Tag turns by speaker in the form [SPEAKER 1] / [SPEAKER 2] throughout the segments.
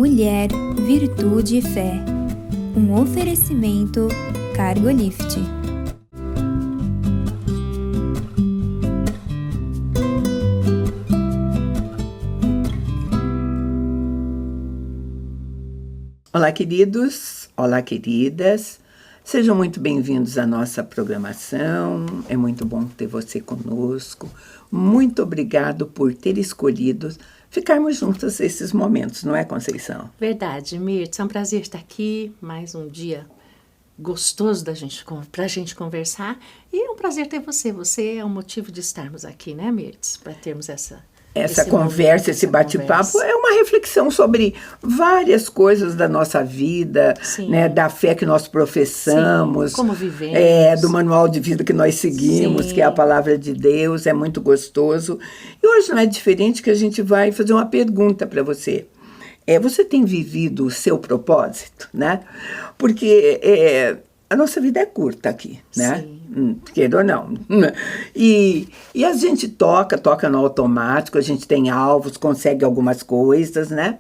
[SPEAKER 1] Mulher, Virtude e Fé. Um oferecimento Cargolift.
[SPEAKER 2] Olá, queridos, olá, queridas. Sejam muito bem-vindos à nossa programação. É muito bom ter você conosco. Muito obrigado por ter escolhido ficarmos juntos esses momentos, não é, Conceição?
[SPEAKER 3] Verdade, Mirtz. É um prazer estar aqui. Mais um dia gostoso para a gente conversar. E é um prazer ter você. Você é o motivo de estarmos aqui, né, Mirtz? Para termos essa conversa,
[SPEAKER 2] esse bate-papo é uma reflexão sobre várias coisas da nossa vida, né, da fé que nós professamos,
[SPEAKER 3] como vivemos,
[SPEAKER 2] do manual de vida que nós seguimos, que é a palavra de Deus, é muito gostoso. E hoje não é diferente, que a gente vai fazer uma pergunta para você. Você tem vivido o seu propósito, né? Porque a nossa vida é curta aqui, né? Queira ou não. E a gente toca no automático, a gente tem alvos, consegue algumas coisas, né?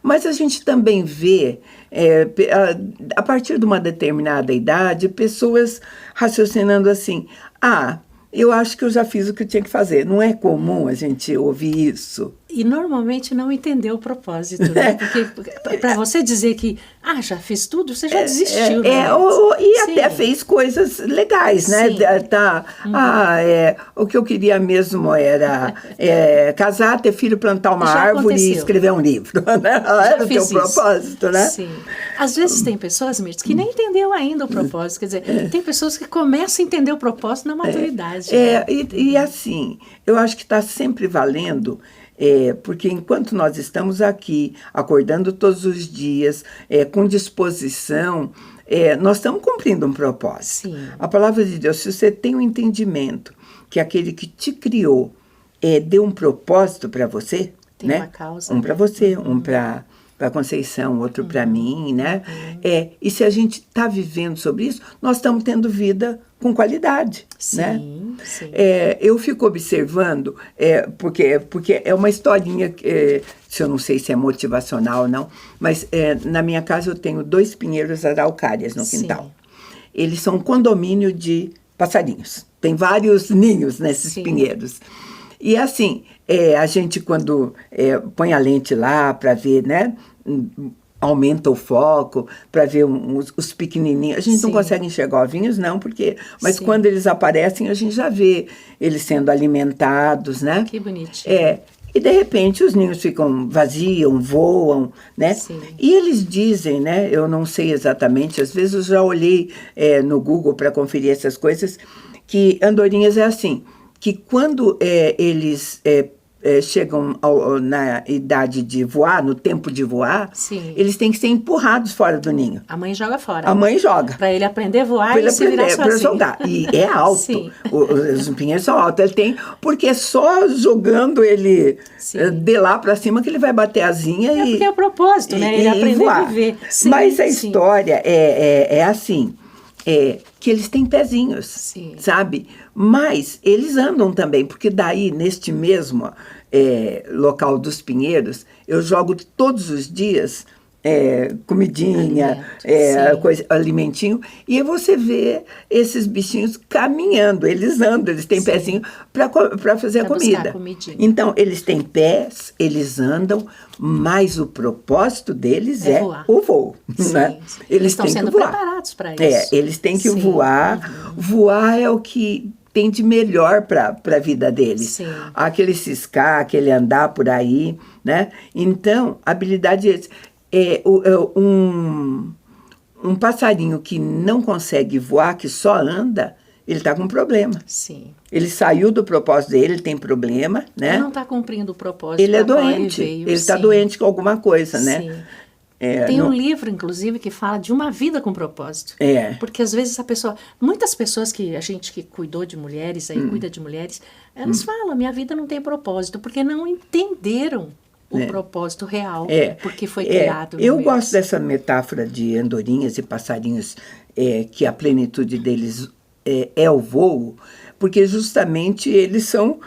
[SPEAKER 2] Mas a gente também vê, a partir de uma determinada idade, pessoas raciocinando assim: eu acho que eu já fiz o que eu tinha que fazer. Não é comum a gente ouvir isso.
[SPEAKER 3] E normalmente não entendeu o propósito, né? Porque para você dizer que, já fiz tudo, você já desistiu.
[SPEAKER 2] Até fez coisas legais, né? O que eu queria mesmo era casar, ter filho, plantar uma árvore e escrever um livro. Né? Era o teu propósito, né?
[SPEAKER 3] Sim. Às vezes tem pessoas, Mirtz, que nem entendeu ainda o propósito. Quer dizer, tem pessoas que começam a entender o propósito na maturidade.
[SPEAKER 2] E assim, eu acho que está sempre valendo. Porque enquanto nós estamos aqui, acordando todos os dias, com disposição, nós estamos cumprindo um propósito.
[SPEAKER 3] Sim.
[SPEAKER 2] A palavra de Deus, se você tem um entendimento que aquele que te criou deu um propósito para você,
[SPEAKER 3] tem,
[SPEAKER 2] né?
[SPEAKER 3] Uma causa,
[SPEAKER 2] um para você, um para Conceição, outro para mim, né? E se a gente está vivendo sobre isso, nós estamos tendo vida com qualidade, né?
[SPEAKER 3] Sim.
[SPEAKER 2] Eu fico observando, porque é uma historinha, se eu não sei se é motivacional ou não, mas na minha casa eu tenho 2 pinheiros araucárias no quintal. Eles são um condomínio de passarinhos. Tem vários ninhos nesses pinheiros. E assim, a gente quando põe a lente lá para ver, né? Aumenta o foco para ver os pequenininhos. A gente não consegue enxergar ovinhos, não, mas quando eles aparecem, a gente já vê eles sendo alimentados, né?
[SPEAKER 3] Que bonitinho.
[SPEAKER 2] E de repente os ninhos ficam vazios, voam, né?
[SPEAKER 3] Sim.
[SPEAKER 2] E eles dizem, né? Eu não sei exatamente, às vezes eu já olhei no Google para conferir essas coisas, que andorinhas é assim, que quando eles chegam na idade de voar, no tempo de voar, eles têm que ser empurrados fora do ninho.
[SPEAKER 3] A mãe joga fora.
[SPEAKER 2] A mãe joga.
[SPEAKER 3] Para ele aprender a voar e se virar sozinho.
[SPEAKER 2] Para jogar. E é alto. Os pinheiros são altos. Porque é só jogando ele de lá para cima que ele vai bater a asinha
[SPEAKER 3] porque é o propósito, né? Ele aprender voar. A viver.
[SPEAKER 2] Mas a história é assim, que eles têm pezinhos, sabe? Mas eles andam também, porque daí, neste mesmo local dos pinheiros, eu jogo todos os dias comidinha, alimentinho, e você vê esses bichinhos caminhando, eles andam, eles têm pezinho para fazer a comida. Então, eles têm pés, eles andam, mas o propósito deles é
[SPEAKER 3] voar.
[SPEAKER 2] O voo. Né?
[SPEAKER 3] Eles estão sendo preparados para isso.
[SPEAKER 2] Eles têm que voar. Voar é o que tem de melhor para a vida deles. Aquele ciscar, aquele andar por aí, né? Então, a habilidade um passarinho que não consegue voar, que só anda, ele está com um problema. Ele saiu do propósito dele, ele tem problema, né?
[SPEAKER 3] Ele não está cumprindo o propósito.
[SPEAKER 2] Ele é doente, ele está doente com alguma coisa, né?
[SPEAKER 3] Tem um livro, inclusive, que fala de uma vida com propósito. Porque às vezes muitas pessoas que cuidou de mulheres, cuida de mulheres, elas falam, minha vida não tem propósito, porque não entenderam o propósito real, porque foi criado.
[SPEAKER 2] Eu gosto dessa metáfora de andorinhas e passarinhos, que a plenitude deles é o voo, porque justamente eles são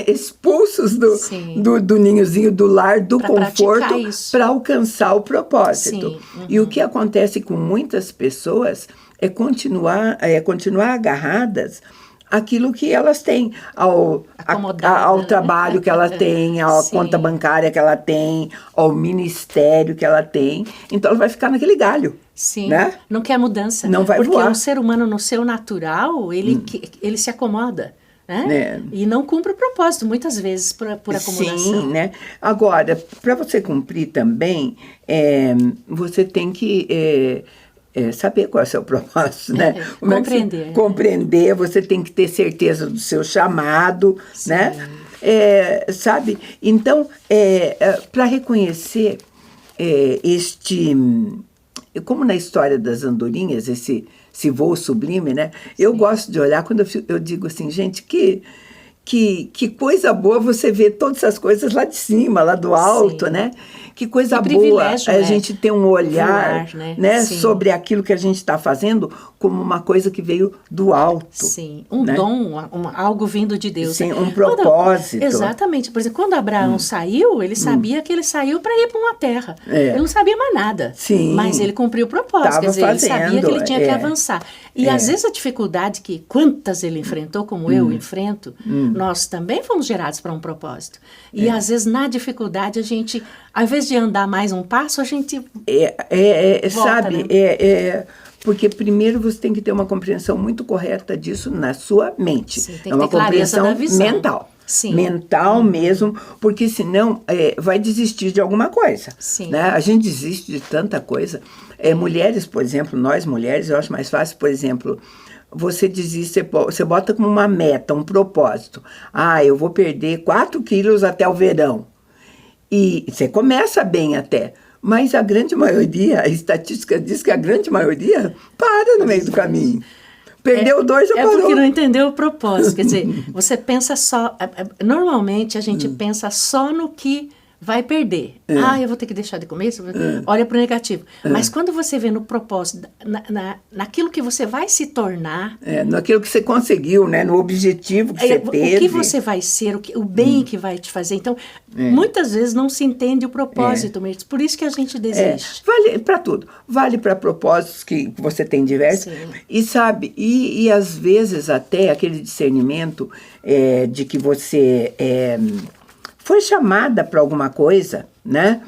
[SPEAKER 2] expulsos do ninhozinho, do lar, do conforto, para alcançar o propósito. E o que acontece com muitas pessoas é continuar agarradas àquilo que elas têm, ao trabalho que ela tem, à conta bancária que ela tem, ao ministério que ela tem. Então, ela vai ficar naquele galho.
[SPEAKER 3] Sim,
[SPEAKER 2] né?
[SPEAKER 3] Não quer mudança.
[SPEAKER 2] Não vai voar.
[SPEAKER 3] Porque o ser humano, no seu natural, ele se acomoda. Né? E não cumpre o propósito, muitas vezes, por acumulação.
[SPEAKER 2] Sim, né? Agora, para você cumprir também, você tem que saber qual é o seu propósito, né?
[SPEAKER 3] Compreender.
[SPEAKER 2] Compreender, você tem que ter certeza do seu chamado, sim, né? Sabe? Então, para reconhecer como na história das andorinhas, esse voo sublime, né? Sim. Eu gosto de olhar quando eu digo assim, gente, que coisa boa você ver todas essas coisas lá de cima, lá do alto, sim, né? Que coisa boa a gente ter um olhar, voar, né? Sobre aquilo que a gente está fazendo como uma coisa que veio do alto.
[SPEAKER 3] Sim, né? Dom, algo vindo de Deus.
[SPEAKER 2] Sim, um propósito.
[SPEAKER 3] Exatamente. Por exemplo, quando Abraão saiu, ele sabia que ele saiu para ir para uma terra. Ele não sabia mais nada.
[SPEAKER 2] Sim.
[SPEAKER 3] Mas ele cumpriu o propósito. Quer dizer, ele sabia que ele tinha que avançar. E às vezes a dificuldade quantas ele enfrentou, como eu enfrento, nós também fomos gerados para um propósito. E às vezes na dificuldade a gente, ao invés de andar mais um passo, a gente volta,
[SPEAKER 2] sabe,
[SPEAKER 3] né?
[SPEAKER 2] Porque primeiro você tem que ter uma compreensão muito correta disso na sua mente.
[SPEAKER 3] Sim, tem que ter clareza da visão.
[SPEAKER 2] Mental.
[SPEAKER 3] Sim.
[SPEAKER 2] Mental mesmo, porque senão vai desistir de alguma coisa.
[SPEAKER 3] Sim.
[SPEAKER 2] Né? A gente desiste de tanta coisa. Mulheres, por exemplo, nós mulheres, eu acho mais fácil, por exemplo, você desiste, você bota como uma meta, um propósito. Eu vou perder 4 quilos até o verão. E você começa bem até. Mas a grande maioria, a estatística diz que a grande maioria para no meio do caminho. Perdeu 2, já parou.
[SPEAKER 3] É porque não entendeu o propósito. Quer dizer, você pensa só... Normalmente a gente pensa só no que vai perder. Eu vou ter que deixar de comer. Olha para o negativo. Mas quando você vê no propósito, naquilo que você vai se tornar...
[SPEAKER 2] naquilo que você conseguiu, né? No objetivo que você teve.
[SPEAKER 3] O que você vai ser, o bem que vai te fazer. Então, muitas vezes não se entende o propósito mesmo. Por isso que a gente desiste.
[SPEAKER 2] Vale para tudo. Vale para propósitos que você tem diversos. Sim. E sabe, e às vezes até aquele discernimento de que você... foi chamada para alguma coisa, né?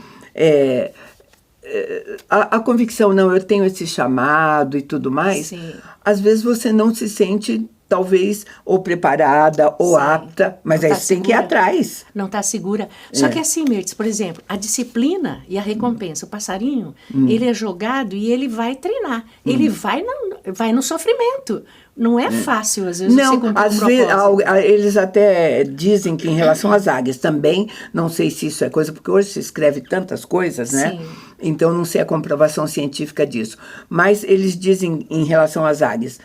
[SPEAKER 2] A convicção, não, eu tenho esse chamado e tudo mais.
[SPEAKER 3] Sim.
[SPEAKER 2] Às vezes você não se sente, talvez, ou preparada ou apta, mas aí você tem que ir atrás.
[SPEAKER 3] Não está segura. Só que assim, Mirtz, por exemplo, a disciplina e a recompensa. O passarinho, ele é jogado e ele vai treinar. Ele vai no sofrimento. Não é fácil, às vezes,
[SPEAKER 2] não,
[SPEAKER 3] você cumprir
[SPEAKER 2] às vezes, eles até dizem que em relação às águias também, não sei se isso é coisa, porque hoje se escreve tantas coisas, né?
[SPEAKER 3] Sim.
[SPEAKER 2] Então não sei a comprovação científica disso. Mas eles dizem em relação às águias,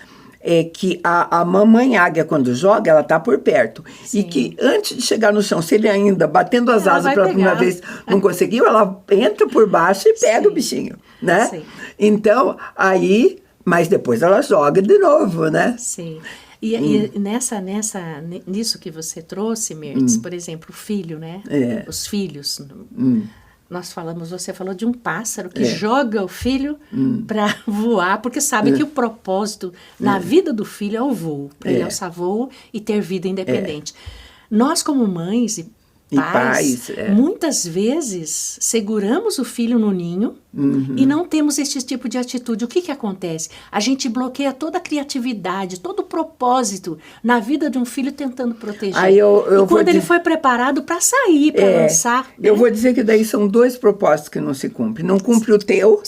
[SPEAKER 2] que a mamãe águia, quando joga, ela está por perto. Sim. E que antes de chegar no chão, se ele ainda, batendo as asas pela primeira vez, não conseguiu, ela entra por baixo e pega o bichinho, né?
[SPEAKER 3] Sim.
[SPEAKER 2] Então, aí... Mas depois ela joga de novo, né?
[SPEAKER 3] Sim. E nisso que você trouxe, Mirtz, por exemplo, o filho, né? Os filhos. Você falou de um pássaro que joga o filho para voar, porque sabe que o propósito na vida do filho é o voo, para ele alçar voo e ter vida independente. Nós, como mães e pais, muitas vezes seguramos o filho no ninho e não temos esse tipo de atitude. O que acontece? A gente bloqueia toda a criatividade, todo o propósito na vida de um filho tentando proteger. E quando ele foi preparado para sair, para lançar...
[SPEAKER 2] Eu vou dizer que daí são 2 propósitos que não se cumprem. Não cumpre o teu,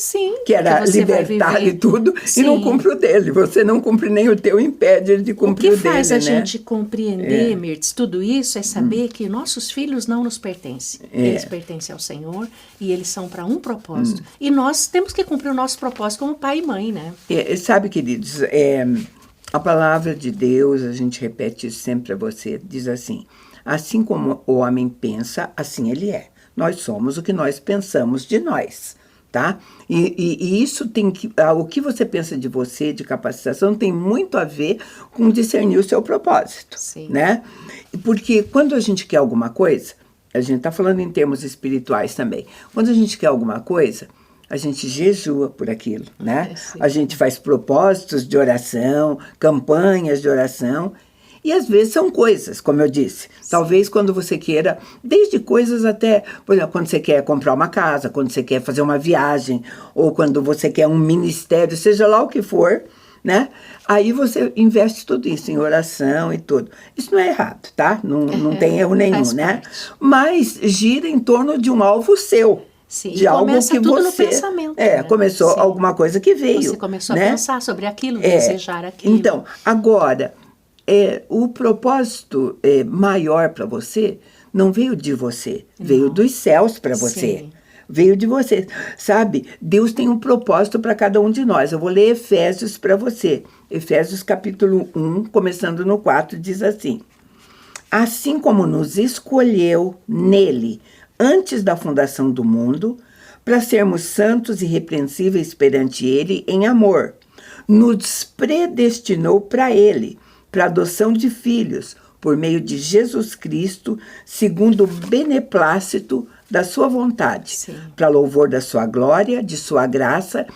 [SPEAKER 2] que era libertar e tudo, e não cumpre o dele. Você não cumpre nem o teu, impede ele de cumprir o dele.
[SPEAKER 3] O que faz a gente compreender, Mirtz, tudo isso é saber que nossos filhos não nos pertencem. Eles pertencem ao Senhor e eles são para um propósito. E nós temos que cumprir o nosso propósito como pai e mãe, né?
[SPEAKER 2] Sabe, queridos, a palavra de Deus, a gente repete isso sempre para você, diz assim, assim como o homem pensa, assim ele é. Nós somos o que nós pensamos de nós, tá? E isso tem que... o que você pensa de você, de capacitação, tem muito a ver com discernir o seu propósito,
[SPEAKER 3] Sim.
[SPEAKER 2] Né? Porque quando a gente quer alguma coisa, a gente está falando em termos espirituais também, quando a gente quer alguma coisa, a gente jejua por aquilo, né? A gente faz propósitos de oração, campanhas de oração, e às vezes são coisas, como eu disse. Sim. Talvez quando você queira, desde coisas até, por exemplo, quando você quer comprar uma casa, quando você quer fazer uma viagem, ou quando você quer um ministério, seja lá o que for, né? Aí você investe tudo isso em oração e tudo. Isso não é errado, tá? Não tem erro nenhum, né? Mas gira em torno de um alvo seu.
[SPEAKER 3] Sim,
[SPEAKER 2] de algo que
[SPEAKER 3] tudo
[SPEAKER 2] você,
[SPEAKER 3] no pensamento. Né?
[SPEAKER 2] Começou
[SPEAKER 3] Sim.
[SPEAKER 2] alguma coisa que veio.
[SPEAKER 3] Você começou
[SPEAKER 2] né?
[SPEAKER 3] a pensar sobre aquilo, desejar aquilo.
[SPEAKER 2] Então, agora, o propósito maior para você não veio de você, veio dos céus para você.
[SPEAKER 3] Sim.
[SPEAKER 2] Veio de você, sabe? Deus tem um propósito para cada um de nós. Eu vou ler Efésios para você. Efésios capítulo 1, começando no 4, diz assim: assim como nos escolheu nele, antes da fundação do mundo, para sermos santos e irrepreensíveis perante ele em amor, nos predestinou para ele, para adoção de filhos, por meio de Jesus Cristo, segundo o beneplácito da sua vontade, para louvor da sua glória, de sua graça,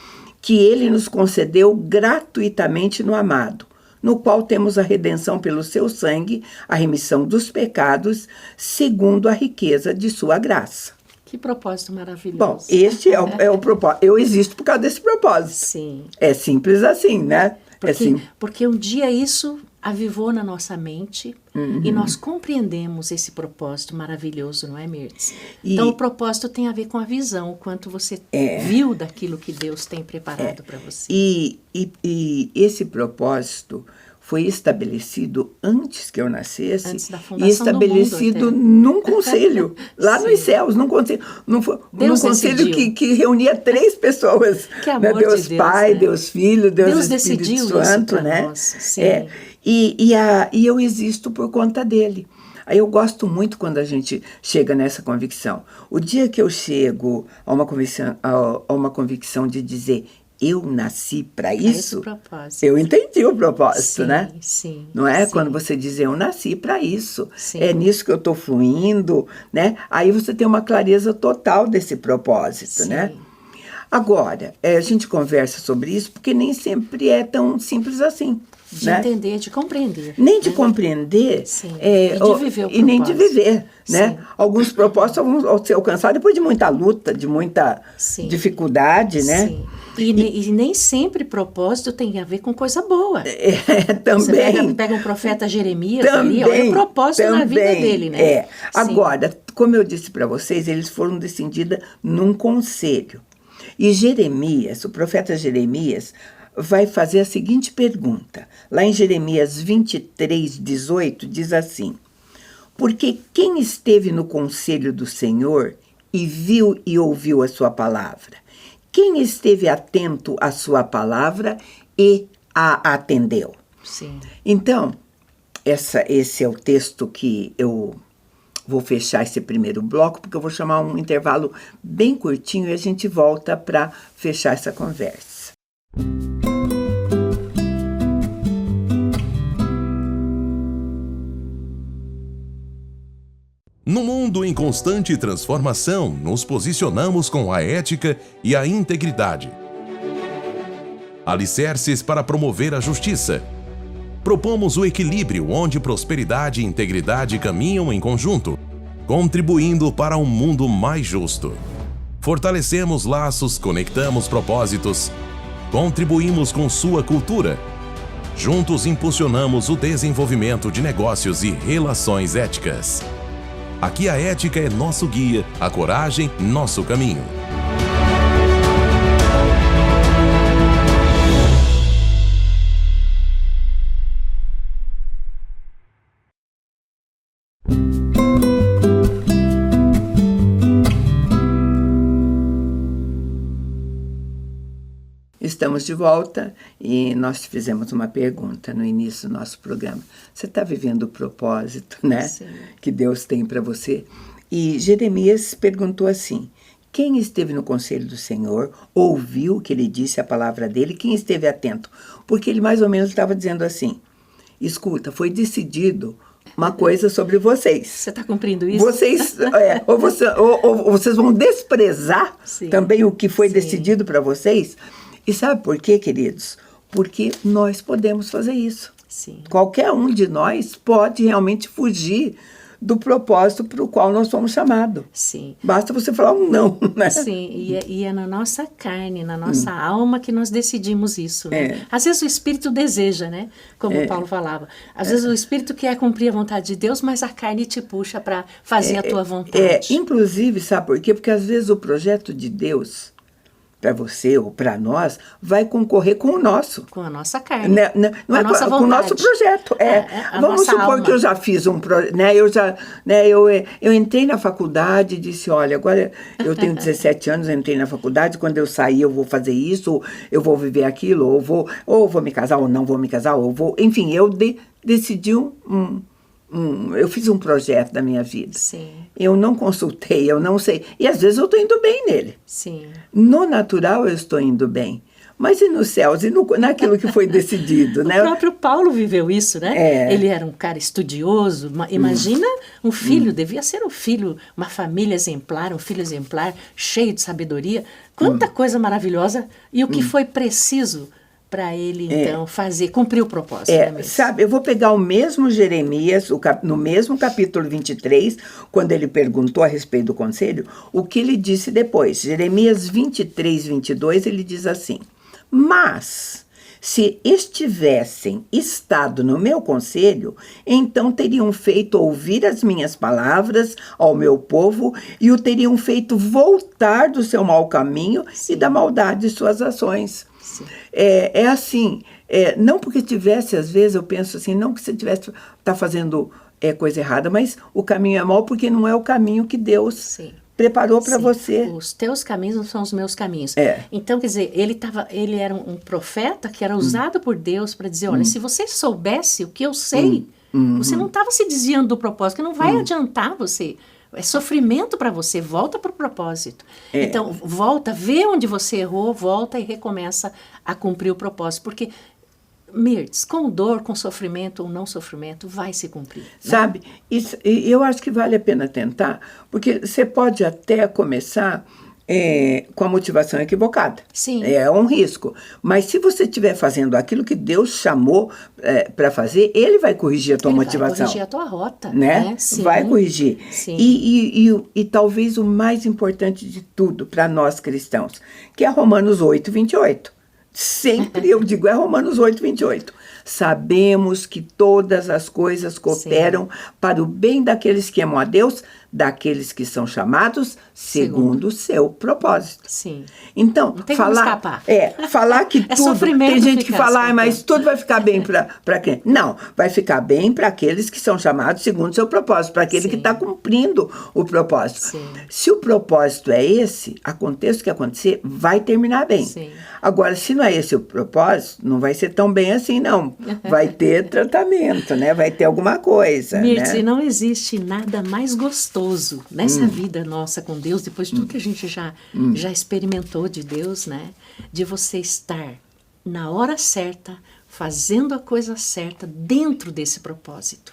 [SPEAKER 2] que ele nos concedeu gratuitamente no amado, no qual temos a redenção pelo seu sangue, a remissão dos pecados, segundo a riqueza de sua graça.
[SPEAKER 3] Que propósito maravilhoso.
[SPEAKER 2] Bom, este é o propósito. Eu existo por causa desse propósito.
[SPEAKER 3] Sim.
[SPEAKER 2] É simples assim, né?
[SPEAKER 3] Porque um dia isso avivou na nossa mente e nós compreendemos esse propósito maravilhoso, não é, Mirtz? Então, o propósito tem a ver com a visão, o quanto você viu daquilo que Deus tem preparado para você.
[SPEAKER 2] E esse propósito foi estabelecido antes que eu nascesse.
[SPEAKER 3] Antes da fundação
[SPEAKER 2] e estabelecido
[SPEAKER 3] do mundo,
[SPEAKER 2] num conselho, lá nos céus, num conselho, num conselho que reunia 3 pessoas.
[SPEAKER 3] Que amor
[SPEAKER 2] Deus
[SPEAKER 3] de Deus,
[SPEAKER 2] Pai,
[SPEAKER 3] né?
[SPEAKER 2] Deus Filho, Deus Espírito
[SPEAKER 3] decidiu
[SPEAKER 2] Santo,
[SPEAKER 3] isso
[SPEAKER 2] né?
[SPEAKER 3] Nós. Sim.
[SPEAKER 2] E eu existo por conta dele. Aí eu gosto muito quando a gente chega nessa convicção. O dia que eu chego a uma convicção de dizer eu nasci para isso, eu entendi o propósito, né?
[SPEAKER 3] Sim,
[SPEAKER 2] não é?
[SPEAKER 3] Sim.
[SPEAKER 2] Quando você diz eu nasci para isso,
[SPEAKER 3] sim.
[SPEAKER 2] É nisso que eu estou fluindo, né? Aí você tem uma clareza total desse propósito,
[SPEAKER 3] sim.
[SPEAKER 2] né? Agora, a gente conversa sobre isso porque nem sempre é tão simples assim.
[SPEAKER 3] De
[SPEAKER 2] né?
[SPEAKER 3] entender, de compreender.
[SPEAKER 2] Nem de compreender.
[SPEAKER 3] Sim. E de viver o propósito.
[SPEAKER 2] E nem de viver, né?
[SPEAKER 3] Sim.
[SPEAKER 2] Alguns propósitos vão ser alcançados depois de muita luta, de muita dificuldade, né?
[SPEAKER 3] Sim. E nem sempre propósito tem a ver com coisa boa.
[SPEAKER 2] Também.
[SPEAKER 3] Você pega um profeta Jeremias ali, olha o propósito na vida dele, né?
[SPEAKER 2] Agora, como eu disse para vocês, eles foram decididos num conselho. E Jeremias, o profeta Jeremias, vai fazer a seguinte pergunta. Lá em Jeremias 23, 18, diz assim: porque quem esteve no conselho do Senhor e viu e ouviu a sua palavra? Quem esteve atento à sua palavra e a atendeu?
[SPEAKER 3] Sim.
[SPEAKER 2] Então, esse é o texto que eu vou fechar esse primeiro bloco, porque eu vou chamar um intervalo bem curtinho e a gente volta para fechar essa conversa.
[SPEAKER 4] No mundo em constante transformação, nos posicionamos com a ética e a integridade. Alicerces para promover a justiça. Propomos o equilíbrio onde prosperidade e integridade caminham em conjunto, contribuindo para um mundo mais justo. Fortalecemos laços, conectamos propósitos, contribuímos com sua cultura. Juntos impulsionamos o desenvolvimento de negócios e relações éticas. Aqui a ética é nosso guia, a coragem, nosso caminho.
[SPEAKER 2] Estamos de volta e nós fizemos uma pergunta no início do nosso programa. Você está vivendo o propósito, né?
[SPEAKER 3] Sim.
[SPEAKER 2] Que Deus tem para você? E Jeremias perguntou assim: Quem esteve no conselho do Senhor, ouviu o que ele disse, a palavra dele, quem esteve atento. Porque ele mais ou menos estava dizendo assim, escuta, foi decidido uma coisa sobre vocês.
[SPEAKER 3] Você está cumprindo isso?
[SPEAKER 2] Vocês, ou vocês vão desprezar também o que foi decidido para vocês. E sabe por quê, queridos? Porque nós podemos fazer isso.
[SPEAKER 3] Sim.
[SPEAKER 2] Qualquer um de nós pode realmente fugir do propósito para o qual nós somos chamados.
[SPEAKER 3] Sim.
[SPEAKER 2] Basta você falar um não, né?
[SPEAKER 3] Sim, e é na nossa carne, na nossa alma que nós decidimos isso, né? Às vezes o Espírito deseja, né? Como o Paulo falava. Às vezes o Espírito quer cumprir a vontade de Deus, mas a carne te puxa para fazer a tua vontade.
[SPEAKER 2] Inclusive, sabe por quê? Porque às vezes o projeto de Deus, para você ou para nós, vai concorrer com o nosso.
[SPEAKER 3] Com a nossa carne.
[SPEAKER 2] Não é
[SPEAKER 3] nossa
[SPEAKER 2] com o nosso projeto. Vamos supor alma. Que eu já fiz um projeto, né? Eu entrei na faculdade e disse, olha, agora eu tenho 17 anos, eu entrei na faculdade, quando eu sair eu vou fazer isso, eu vou viver aquilo, ou vou me casar, ou não vou me casar, ou vou... Enfim, eu decidi eu fiz um projeto da minha vida.
[SPEAKER 3] Sim.
[SPEAKER 2] Eu não consultei, eu não sei. E às vezes eu estou indo bem nele.
[SPEAKER 3] Sim.
[SPEAKER 2] No natural eu estou indo bem. Mas e nos céus? E naquilo que foi decidido, né?
[SPEAKER 3] O próprio Paulo viveu isso, né? Ele era um cara estudioso. Imagina um filho, devia ser um filho, uma família exemplar, um filho exemplar, cheio de sabedoria. Quanta coisa maravilhosa. E o que foi preciso para ele, então, cumprir o propósito.
[SPEAKER 2] Sabe, eu vou pegar o mesmo Jeremias, no mesmo capítulo 23, quando ele perguntou a respeito do conselho, o que ele disse depois. Jeremias 23, 22, ele diz assim, mas se estivessem estado no meu conselho, então teriam feito ouvir as minhas palavras ao meu povo e o teriam feito voltar do seu mau caminho e da maldade de suas ações. Assim, não porque tivesse, às vezes eu penso assim, não que você tá fazendo coisa errada, mas o caminho é mau porque não é o caminho que Deus preparou para você.
[SPEAKER 3] Os teus caminhos não são os meus caminhos. Então, quer dizer, ele era um profeta que era usado por Deus para dizer, olha, se você soubesse o que eu sei, você não estava se desviando do propósito, que não vai adiantar você. É sofrimento para você, volta para o propósito. Então, volta, vê onde você errou, volta e recomeça a cumprir o propósito. Porque, Mirtz, com dor, com sofrimento ou não sofrimento, vai se cumprir. Né?
[SPEAKER 2] Sabe, eu acho que vale a pena tentar, porque você pode até começar com a motivação equivocada.
[SPEAKER 3] Sim.
[SPEAKER 2] É um risco. Mas se você estiver fazendo aquilo que Deus chamou para fazer, Ele vai corrigir a tua motivação. Vai
[SPEAKER 3] corrigir a tua rota.
[SPEAKER 2] Né?
[SPEAKER 3] Sim.
[SPEAKER 2] Vai corrigir.
[SPEAKER 3] Sim.
[SPEAKER 2] E talvez o mais importante de tudo para nós cristãos, que é Romanos 8, 28. Sempre eu digo, é Romanos 8, 28. Sabemos que todas as coisas cooperam para o bem daqueles que amam a Deus, daqueles que são chamados segundo o seu propósito.
[SPEAKER 3] Sim.
[SPEAKER 2] Então,
[SPEAKER 3] não tem como escapar.
[SPEAKER 2] Falar que tudo...
[SPEAKER 3] Sofrimento.
[SPEAKER 2] Tem gente que fala, mas tudo vai ficar bem para quem? Não, vai ficar bem para aqueles que são chamados segundo o seu propósito, para aquele que está cumprindo o propósito.
[SPEAKER 3] Sim.
[SPEAKER 2] Se o propósito é esse, aconteça o que acontecer, vai terminar bem.
[SPEAKER 3] Sim.
[SPEAKER 2] Agora, se não é esse o propósito, não vai ser tão bem assim, não. Vai ter tratamento, né? Vai ter alguma coisa,
[SPEAKER 3] Mirtz,
[SPEAKER 2] né?
[SPEAKER 3] e não existe nada mais gostoso nessa vida nossa com Deus, depois de tudo que a gente já experimentou de Deus, né? De você estar na hora certa, fazendo a coisa certa dentro desse propósito.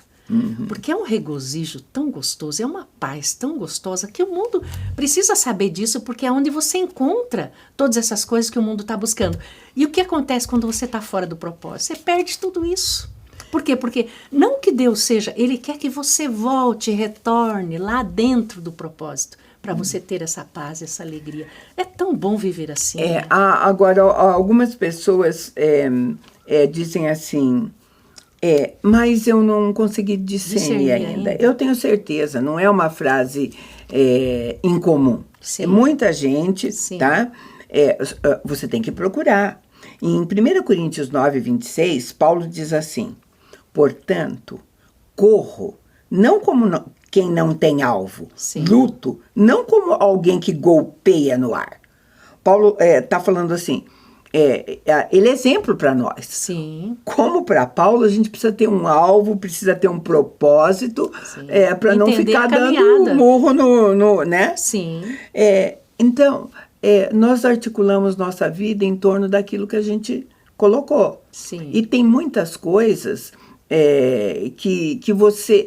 [SPEAKER 3] Porque é um regozijo tão gostoso, é uma paz tão gostosa que o mundo precisa saber disso, porque é onde você encontra todas essas coisas que o mundo está buscando. E o que acontece quando você está fora do propósito? Você perde tudo isso. Por quê? Porque não que Deus seja, Ele quer que você volte, retorne lá dentro do propósito, para você ter essa paz, essa alegria. É tão bom viver assim. Né?
[SPEAKER 2] Agora, algumas pessoas dizem assim... mas eu não consegui discernir ainda. Eu tenho certeza, não é uma frase incomum.
[SPEAKER 3] Sim.
[SPEAKER 2] É muita gente,
[SPEAKER 3] Sim.
[SPEAKER 2] tá? Você tem que procurar. Em 1 Coríntios 9, 26, Paulo diz assim, portanto, corro, não como quem não tem alvo,
[SPEAKER 3] Sim.
[SPEAKER 2] luto, não como alguém que golpeia no ar. Paulo está falando assim, ele é exemplo para nós.
[SPEAKER 3] Sim.
[SPEAKER 2] Como para Paulo, a gente precisa ter um alvo, precisa ter um propósito, para não ficar dando murro no né?
[SPEAKER 3] Sim.
[SPEAKER 2] Então, nós articulamos nossa vida em torno daquilo que a gente colocou.
[SPEAKER 3] Sim.
[SPEAKER 2] E tem muitas coisas que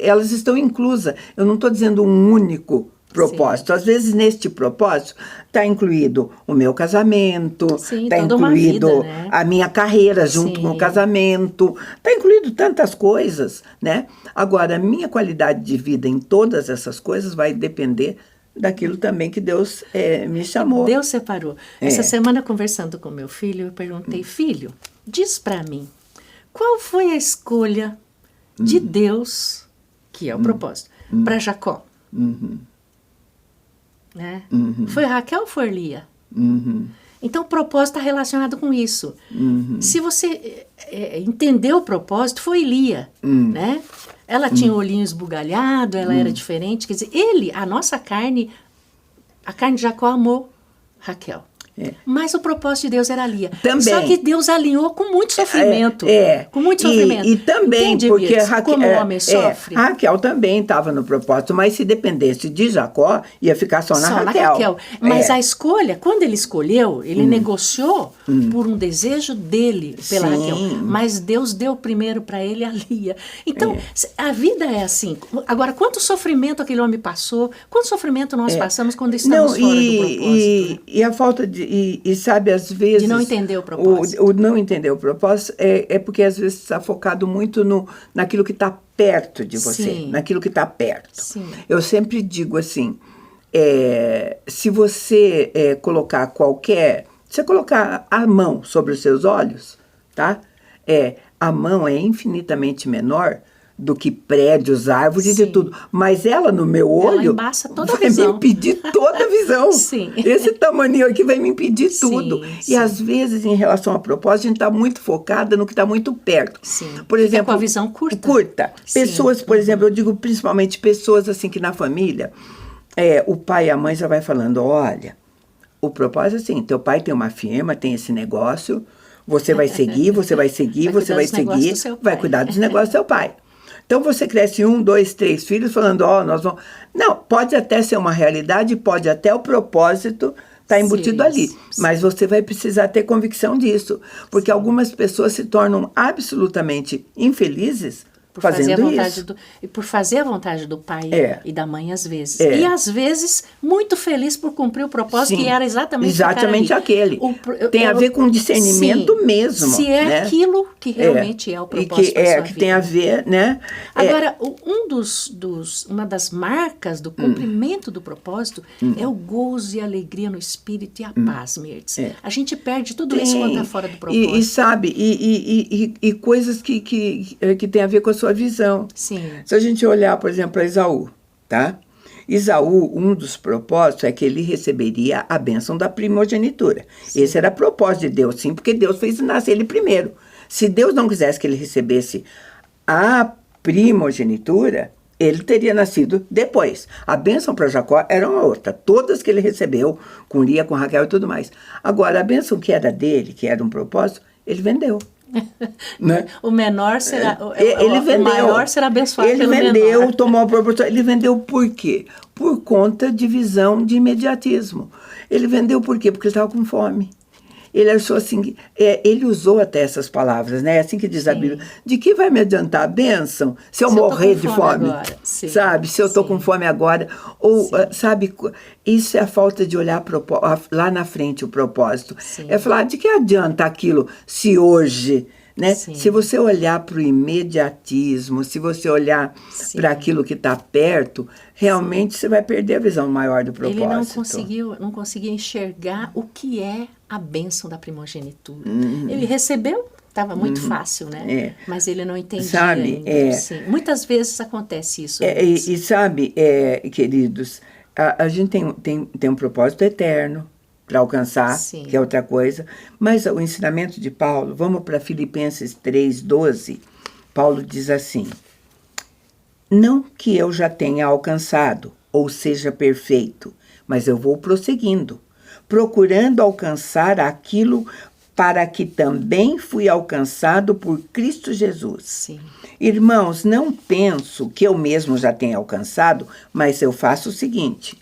[SPEAKER 2] elas estão inclusas. Eu não estou dizendo um único propósito. Sim. Às vezes, neste propósito, está incluído o meu casamento, está incluído
[SPEAKER 3] vida, né?
[SPEAKER 2] a minha carreira junto
[SPEAKER 3] Sim.
[SPEAKER 2] com o casamento, está incluído tantas coisas, né? Agora, a minha qualidade de vida em todas essas coisas vai depender daquilo também que Deus me chamou.
[SPEAKER 3] Deus separou. Essa semana, conversando com meu filho, eu perguntei, filho, diz para mim, qual foi a escolha de Deus, que é o propósito, para Jacó? Né? Foi Raquel ou foi Lia? Então, o propósito está relacionado com isso. Se você entendeu o propósito, foi Lia, né? Ela tinha o olhinho esbugalhado, ela era diferente. Quer dizer, a nossa carne, a carne de Jacó amou Raquel. Mas o propósito de Deus era Lia.
[SPEAKER 2] Também.
[SPEAKER 3] Só que Deus alinhou com muito sofrimento. Com muito sofrimento.
[SPEAKER 2] E também,
[SPEAKER 3] entende,
[SPEAKER 2] porque
[SPEAKER 3] Raquel, como o homem sofre.
[SPEAKER 2] Raquel também estava no propósito, mas se dependesse de Jacó, ia ficar só na Raquel.
[SPEAKER 3] Mas a escolha, quando ele escolheu, ele negociou por um desejo dele pela Raquel. Mas Deus deu primeiro para ele a Lia. Então, a vida é assim. Agora, quanto sofrimento aquele homem passou, quanto sofrimento nós passamos quando estamos fora do propósito.
[SPEAKER 2] E a falta de... E sabe, às vezes...
[SPEAKER 3] De não entender o propósito.
[SPEAKER 2] O não entender o propósito é porque às vezes está focado muito naquilo que está perto de você.
[SPEAKER 3] Sim.
[SPEAKER 2] Naquilo que está perto.
[SPEAKER 3] Sim.
[SPEAKER 2] Eu sempre digo assim, se você colocar você colocar a mão sobre os seus olhos, tá? A mão é infinitamente menor do que prédios, árvores e tudo. Mas ela, no meu olho,
[SPEAKER 3] embaça toda a
[SPEAKER 2] vai
[SPEAKER 3] visão.
[SPEAKER 2] me impedir toda a visão.
[SPEAKER 3] Sim.
[SPEAKER 2] Esse tamaninho aqui vai me impedir tudo.
[SPEAKER 3] Sim.
[SPEAKER 2] E às vezes, em relação a propósito, a gente está muito focada no que está muito perto.
[SPEAKER 3] Sim.
[SPEAKER 2] Por exemplo,
[SPEAKER 3] com a visão curta.
[SPEAKER 2] Pessoas, por exemplo, eu digo principalmente pessoas assim que na família, o pai e a mãe já vai falando, olha, o propósito é assim, teu pai tem uma firma, tem esse negócio, você vai seguir, você vai seguir, você vai seguir, vai cuidar dos negócios do seu pai. Então, você cresce 1, 2, 3 filhos falando, nós vamos... Não, pode até ser uma realidade, pode até o propósito estar embutido ali. Mas você vai precisar ter convicção disso. Porque algumas pessoas se tornam absolutamente infelizes fazendo isso.
[SPEAKER 3] E por fazer a vontade do pai e da mãe, às vezes. E, às vezes, muito feliz por cumprir o propósito que era exatamente
[SPEAKER 2] aquele. Tem a ver com discernimento mesmo.
[SPEAKER 3] Se
[SPEAKER 2] né?
[SPEAKER 3] Aquilo que realmente é o propósito da sua vida.
[SPEAKER 2] Que tem a ver, né?
[SPEAKER 3] Agora, uma das marcas do cumprimento do propósito é o gozo e a alegria no espírito e a paz, Mirtz. A gente perde tudo isso quando está fora do propósito.
[SPEAKER 2] E sabe, e coisas que tem a ver com a sua visão.
[SPEAKER 3] Sim.
[SPEAKER 2] Se a gente olhar, por exemplo, para Esaú, tá? Esaú, um dos propósitos é que ele receberia a bênção da primogenitura. Sim. Esse era o propósito de Deus, sim, porque Deus fez nascer ele primeiro. Se Deus não quisesse que ele recebesse a primogenitura, ele teria nascido depois. A bênção para Jacó era uma outra. Todas que ele recebeu, com Lia, com Raquel e tudo mais. Agora, a bênção que era dele, que era um propósito, ele vendeu. Né?
[SPEAKER 3] O menor será...
[SPEAKER 2] Ele vendeu.
[SPEAKER 3] O maior será abençoado pelo menor.
[SPEAKER 2] Ele vendeu, tomou a proporção. Ele vendeu por quê? Por conta de visão de imediatismo. Ele vendeu por quê? Porque ele estava com fome. Ele achou assim, ele usou até essas palavras, né? Assim que diz a Bíblia. De que vai me adiantar a bênção se eu morrer de fome? Sabe? Se eu estou com fome agora. Ou, sabe, isso é a falta de olhar lá na frente o propósito. Sim. É falar, de que adianta aquilo se hoje... Né? Se você olhar para o imediatismo, se você olhar para aquilo que está perto, realmente você vai perder a visão maior do propósito.
[SPEAKER 3] Ele não conseguia enxergar o que é a bênção da primogenitura. Ele recebeu, estava muito fácil, né? Mas ele não entendia.
[SPEAKER 2] Sabe,
[SPEAKER 3] ainda. Muitas vezes acontece isso.
[SPEAKER 2] E sabe, queridos, a gente tem um propósito eterno para alcançar, que é outra coisa. Mas o ensinamento de Paulo, vamos para Filipenses 3:12, Paulo diz assim, não que eu já tenha alcançado, ou seja perfeito, mas eu vou prosseguindo, procurando alcançar aquilo para que também fui alcançado por Cristo Jesus.
[SPEAKER 3] Sim.
[SPEAKER 2] Irmãos, não penso que eu mesmo já tenha alcançado, mas eu faço o seguinte...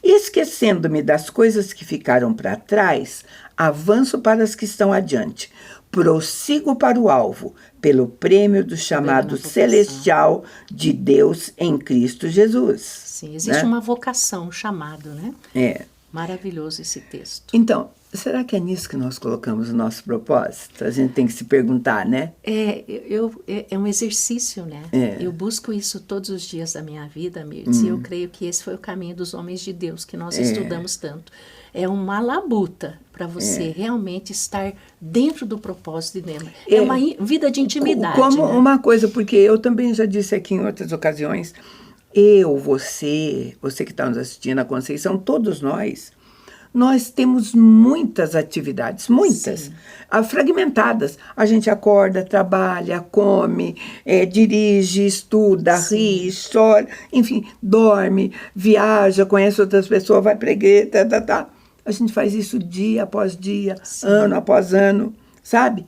[SPEAKER 2] Esquecendo-me das coisas que ficaram para trás, avanço para as que estão adiante. Prossigo para o alvo, pelo prêmio do chamado celestial de Deus em Cristo Jesus.
[SPEAKER 3] Sim, existe uma vocação, um chamado, né? Maravilhoso esse texto.
[SPEAKER 2] Então, será que é nisso que nós colocamos o nosso propósito? A gente tem que se perguntar, né?
[SPEAKER 3] É um exercício, né? Eu busco isso todos os dias da minha vida, Mirtz, e eu creio que esse foi o caminho dos homens de Deus, que nós estudamos tanto. É uma labuta para você realmente estar dentro do propósito de Deus. É uma vida de intimidade.
[SPEAKER 2] Como
[SPEAKER 3] né?
[SPEAKER 2] uma coisa, porque eu também já disse aqui em outras ocasiões, você que está nos assistindo, a Conceição, todos nós temos muitas atividades, muitas, fragmentadas. A gente acorda, trabalha, come, dirige, estuda, ri, chora, enfim, dorme, viaja, conhece outras pessoas, vai para a igreja, A gente faz isso dia após dia, ano após ano, sabe?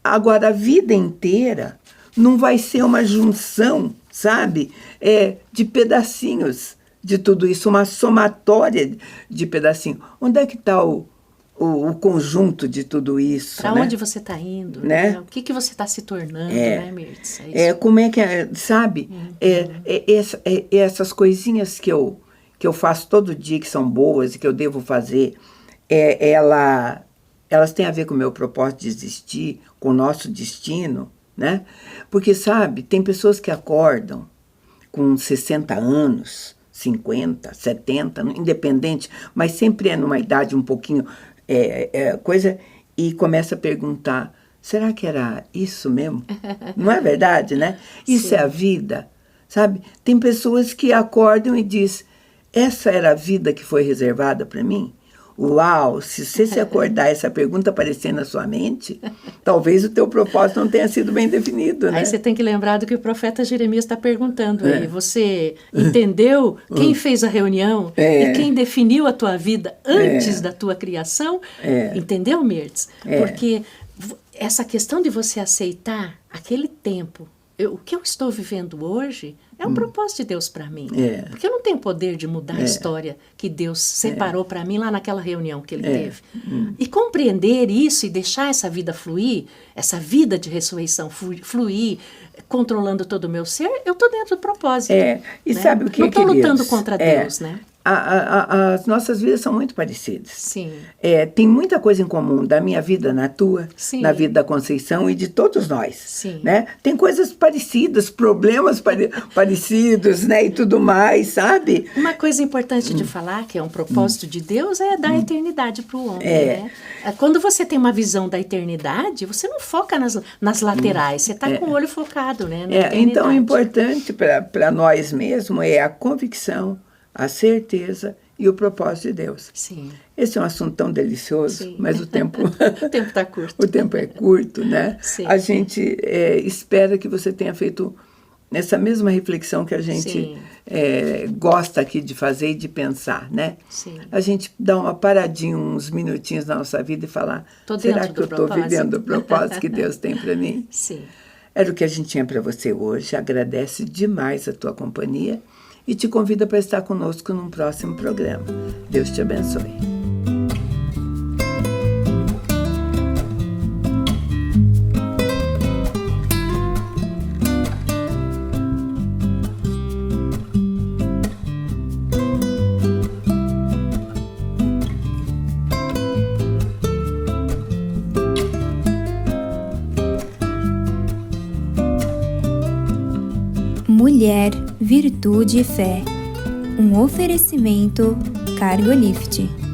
[SPEAKER 2] Agora, a vida inteira não vai ser uma junção, sabe? De pedacinhos de tudo isso, uma somatória de pedacinhos. Onde é que está o conjunto de tudo isso?
[SPEAKER 3] Para onde você está indo? Né? O que você está se tornando, né, Mirtz?
[SPEAKER 2] Como é que sabe? Essas coisinhas que eu faço todo dia, que são boas e que eu devo fazer, elas têm a ver com o meu propósito de existir, com o nosso destino, né? Porque, sabe, tem pessoas que acordam com 60 anos, 50, 70, independente, mas sempre é numa idade um pouquinho coisa, e começa a perguntar, será que era isso mesmo? Não é verdade, né? Isso é a vida, sabe? Tem pessoas que acordam e dizem, essa era a vida que foi reservada para mim? Uau, se você se acordar essa pergunta aparecer na sua mente, talvez o teu propósito não tenha sido bem definido, né?
[SPEAKER 3] Aí você tem que lembrar do que o profeta Jeremias está perguntando aí. Você entendeu quem fez a reunião e quem definiu a tua vida antes da tua criação? Entendeu, Mirtz? Porque essa questão de você aceitar aquele tempo, o que eu estou vivendo hoje é um propósito de Deus para mim. Porque eu não tenho poder de mudar a história que Deus separou para mim lá naquela reunião que Ele teve. E compreender isso e deixar essa vida fluir, essa vida de ressurreição fluir, controlando todo o meu ser, eu estou dentro do propósito.
[SPEAKER 2] E né? Sabe o que,
[SPEAKER 3] não estou lutando contra Deus, né?
[SPEAKER 2] As nossas vidas são muito parecidas.
[SPEAKER 3] Sim.
[SPEAKER 2] Tem muita coisa em comum da minha vida na tua, na vida da Conceição e de todos nós.
[SPEAKER 3] Sim.
[SPEAKER 2] Né? Tem coisas parecidas, problemas parecidos, né? E tudo mais, sabe?
[SPEAKER 3] Uma coisa importante de falar, que é um propósito de Deus, é dar eternidade para o homem. Né? Quando você tem uma visão da eternidade, você não foca nas laterais, você está com o olho focado, né?
[SPEAKER 2] Então, o importante para nós mesmos é a convicção, a certeza e o propósito de Deus.
[SPEAKER 3] Sim.
[SPEAKER 2] Esse é um assunto tão delicioso, mas o tempo...
[SPEAKER 3] o tempo está curto.
[SPEAKER 2] O tempo é curto, né?
[SPEAKER 3] Sim.
[SPEAKER 2] A gente espera que você tenha feito essa mesma reflexão que a gente gosta aqui de fazer e de pensar, né?
[SPEAKER 3] Sim.
[SPEAKER 2] A gente dá uma paradinha, uns minutinhos na nossa vida e falar, será que eu estou vivendo o propósito que Deus tem para mim?
[SPEAKER 3] Sim.
[SPEAKER 2] Era o que a gente tinha para você hoje. Agradece demais a tua companhia e te convida para estar conosco num próximo programa. Deus te abençoe.
[SPEAKER 1] Mulher, Virtude e Fé. Um oferecimento Cargolift.